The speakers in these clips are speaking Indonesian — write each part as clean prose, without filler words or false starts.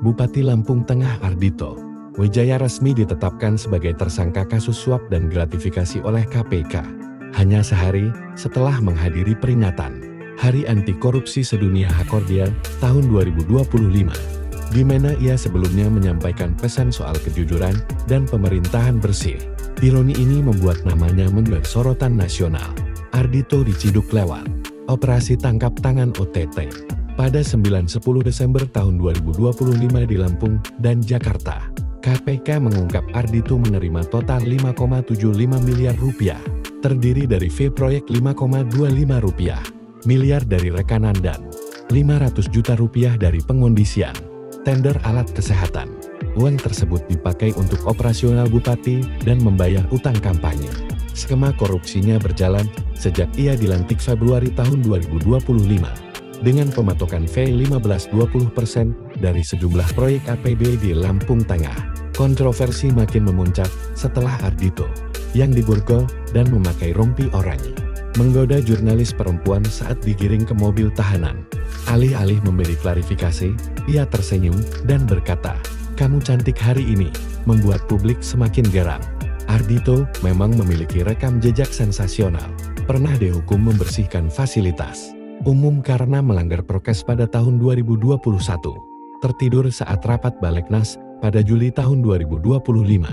Bupati Lampung Tengah Ardhito Wijaya resmi ditetapkan sebagai tersangka kasus suap dan gratifikasi oleh KPK. Hanya sehari setelah menghadiri peringatan Hari Anti Korupsi Sedunia Hakordia tahun 2025, di mana ia sebelumnya menyampaikan pesan soal kejujuran dan pemerintahan bersih. Ironi ini membuat namanya menjadi sorotan nasional. Ardhito diciduk lewat operasi tangkap tangan OTT pada 9-10 Desember tahun 2025 di Lampung dan Jakarta. KPK mengungkap Ardhito menerima total 5,75 miliar rupiah, terdiri dari fee proyek 5,25 miliar dari rekanan dan 500 juta rupiah dari pengondisian tender alat kesehatan. Uang tersebut dipakai untuk operasional bupati dan membayar utang kampanye. Skema korupsinya berjalan sejak ia dilantik Februari tahun 2025, dengan pematokan fee 15-20% dari sejumlah proyek APB di Lampung Tengah. Kontroversi makin memuncak setelah Ardhito, yang diborgol dan memakai rompi oranye, menggoda jurnalis perempuan saat digiring ke mobil tahanan. Alih-alih memberi klarifikasi, ia tersenyum dan berkata, "Kamu cantik hari ini," membuat publik semakin geram. Ardhito memang memiliki rekam jejak sensasional. Pernah dihukum membersihkan fasilitas umum karena melanggar prokes pada tahun 2021, tertidur saat rapat Baleknas pada Juli tahun 2025,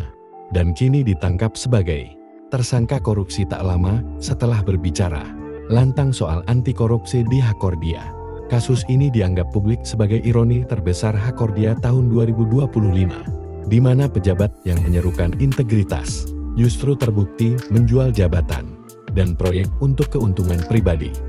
dan kini ditangkap sebagai tersangka korupsi tak lama setelah berbicara lantang soal anti korupsi di Hakordia. Kasus ini dianggap publik sebagai ironi terbesar Hakordia tahun 2025, di mana pejabat yang menyerukan integritas justru terbukti menjual jabatan dan proyek untuk keuntungan pribadi.